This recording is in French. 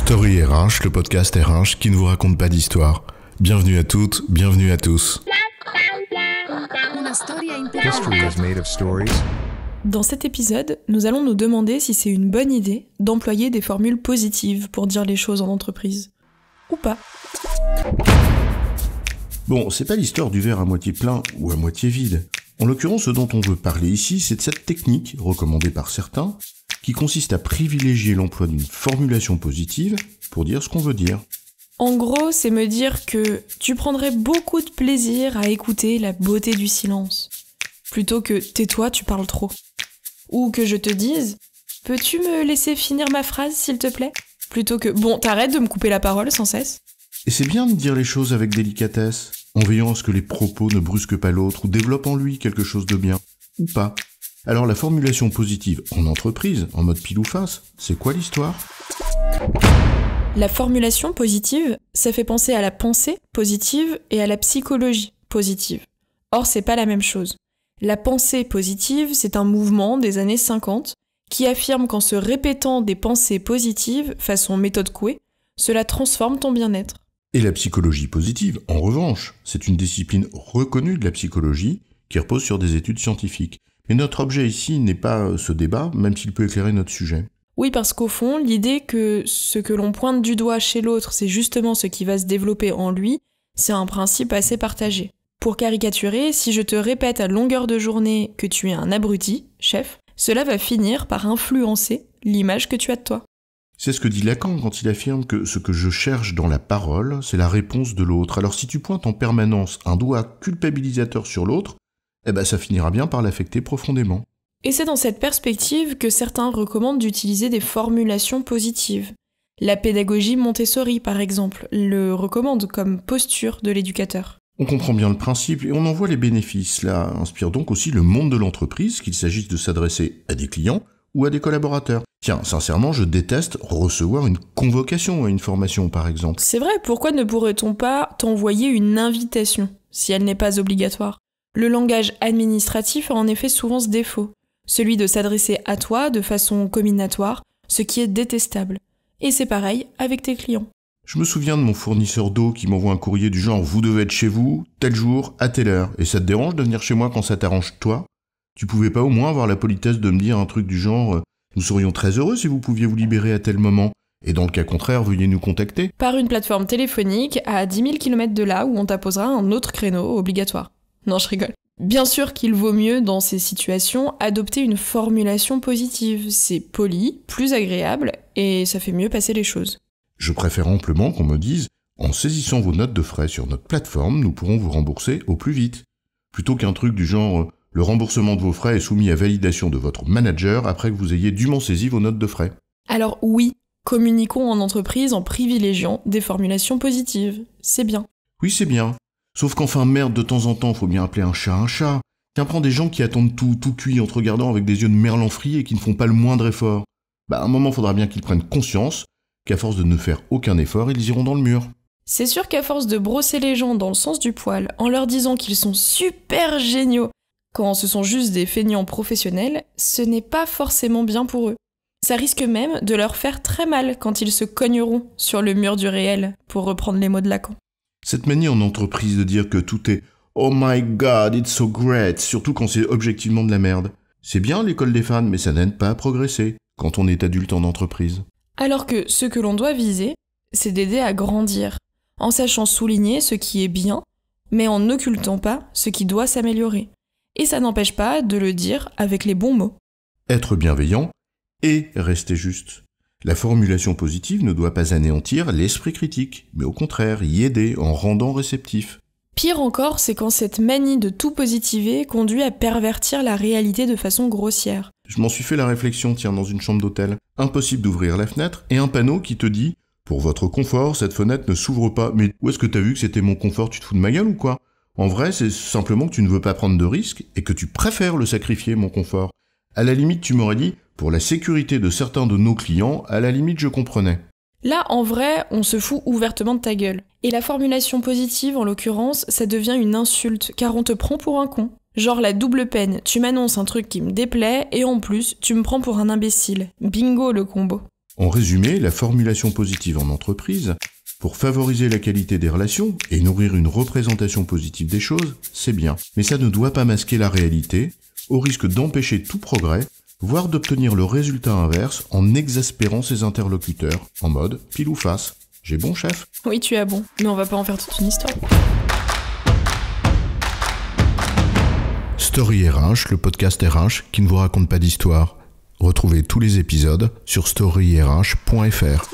Story RH, le podcast RH qui ne vous raconte pas d'histoire. Bienvenue à toutes, bienvenue à tous. History is made of stories. Dans cet épisode, nous allons nous demander si c'est une bonne idée d'employer des formules positives pour dire les choses en entreprise. Ou pas. Bon, c'est pas l'histoire du verre à moitié plein ou à moitié vide. En l'occurrence, ce dont on veut parler ici, c'est de cette technique, recommandée par certains, qui consiste à privilégier l'emploi d'une formulation positive pour dire ce qu'on veut dire. En gros, c'est me dire que tu prendrais beaucoup de plaisir à écouter la beauté du silence, plutôt que « tais-toi, tu parles trop ». Ou que je te dise « peux-tu me laisser finir ma phrase, s'il te plaît ?» plutôt que « bon, t'arrêtes de me couper la parole sans cesse ». Et c'est bien de dire les choses avec délicatesse, en veillant à ce que les propos ne brusquent pas l'autre ou développent en lui quelque chose de bien, ou pas. Alors la formulation positive en entreprise, en mode pile ou face, c'est quoi l'histoire ? La formulation positive, ça fait penser à la pensée positive et à la psychologie positive. Or, c'est pas la même chose. La pensée positive, c'est un mouvement des années 50 qui affirme qu'en se répétant des pensées positives, façon méthode Coué, cela transforme ton bien-être. Et la psychologie positive, en revanche, c'est une discipline reconnue de la psychologie qui repose sur des études scientifiques. Mais notre objet ici n'est pas ce débat, même s'il peut éclairer notre sujet. Oui, parce qu'au fond, l'idée que ce que l'on pointe du doigt chez l'autre, c'est justement ce qui va se développer en lui, c'est un principe assez partagé. Pour caricaturer, si je te répète à longueur de journée que tu es un abruti, chef, cela va finir par influencer l'image que tu as de toi. C'est ce que dit Lacan quand il affirme que ce que je cherche dans la parole, c'est la réponse de l'autre. Alors si tu pointes en permanence un doigt culpabilisateur sur l'autre, ça finira bien par l'affecter profondément. Et c'est dans cette perspective que certains recommandent d'utiliser des formulations positives. La pédagogie Montessori, par exemple, le recommande comme posture de l'éducateur. On comprend bien le principe et on en voit les bénéfices. Cela inspire donc aussi le monde de l'entreprise, qu'il s'agisse de s'adresser à des clients ou à des collaborateurs. Tiens, sincèrement, je déteste recevoir une convocation à une formation, par exemple. C'est vrai, pourquoi ne pourrait-on pas t'envoyer une invitation, si elle n'est pas obligatoire ? Le langage administratif a en effet souvent ce défaut, celui de s'adresser à toi de façon comminatoire, ce qui est détestable. Et c'est pareil avec tes clients. Je me souviens de mon fournisseur d'eau qui m'envoie un courrier du genre « Vous devez être chez vous, tel jour, à telle heure. » Et ça te dérange de venir chez moi quand ça t'arrange toi ? Tu pouvais pas au moins avoir la politesse de me dire un truc du genre « Nous serions très heureux si vous pouviez vous libérer à tel moment. Et dans le cas contraire, veuillez nous contacter. » Par une plateforme téléphonique à 10 000 km de là où on t'apposera un autre créneau obligatoire. Non, je rigole. Bien sûr qu'il vaut mieux, dans ces situations, adopter une formulation positive. C'est poli, plus agréable, et ça fait mieux passer les choses. Je préfère amplement qu'on me dise « En saisissant vos notes de frais sur notre plateforme, nous pourrons vous rembourser au plus vite. » Plutôt qu'un truc du genre « Le remboursement de vos frais est soumis à validation de votre manager après que vous ayez dûment saisi vos notes de frais. » Alors oui, communiquons en entreprise en privilégiant des formulations positives. C'est bien. Oui, c'est bien. Sauf qu'enfin, merde, de temps en temps, faut bien appeler un chat un chat. Tiens, prends des gens qui attendent tout cuit en te regardant avec des yeux de merlan frit et qui ne font pas le moindre effort. À un moment, faudra bien qu'ils prennent conscience qu'à force de ne faire aucun effort, ils iront dans le mur. C'est sûr qu'à force de brosser les gens dans le sens du poil en leur disant qu'ils sont super géniaux quand ce sont juste des feignants professionnels, ce n'est pas forcément bien pour eux. Ça risque même de leur faire très mal quand ils se cogneront sur le mur du réel, pour reprendre les mots de Lacan. Cette manie en entreprise de dire que tout est « Oh my God, it's so great », surtout quand c'est objectivement de la merde. C'est bien l'école des fans, mais ça n'aide pas à progresser quand on est adulte en entreprise. Alors que ce que l'on doit viser, c'est d'aider à grandir, en sachant souligner ce qui est bien, mais en n'occultant pas ce qui doit s'améliorer. Et ça n'empêche pas de le dire avec les bons mots. Être bienveillant et rester juste. La formulation positive ne doit pas anéantir l'esprit critique, mais au contraire y aider en rendant réceptif. Pire encore, c'est quand cette manie de tout positiver conduit à pervertir la réalité de façon grossière. Je m'en suis fait la réflexion, tiens, dans une chambre d'hôtel. Impossible d'ouvrir la fenêtre et un panneau qui te dit « Pour votre confort, cette fenêtre ne s'ouvre pas. » Mais où est-ce que t'as vu que c'était mon confort ? Tu te fous de ma gueule ou quoi ? En vrai, c'est simplement que tu ne veux pas prendre de risques et que tu préfères le sacrifier, mon confort. À la limite, tu m'aurais dit « Pour la sécurité de certains de nos clients, à la limite, je comprenais. » Là, en vrai, on se fout ouvertement de ta gueule. Et la formulation positive, en l'occurrence, ça devient une insulte, car on te prend pour un con. Genre la double peine, tu m'annonces un truc qui me déplaît, et en plus, tu me prends pour un imbécile. Bingo le combo. En résumé, la formulation positive en entreprise, pour favoriser la qualité des relations et nourrir une représentation positive des choses, c'est bien. Mais ça ne doit pas masquer la réalité, au risque d'empêcher tout progrès, voire d'obtenir le résultat inverse en exaspérant ses interlocuteurs, en mode pile ou face. J'ai bon, chef ? Oui, tu as bon, mais on va pas en faire toute une histoire. Story RH, le podcast RH qui ne vous raconte pas d'histoire. Retrouvez tous les épisodes sur storyrh.fr.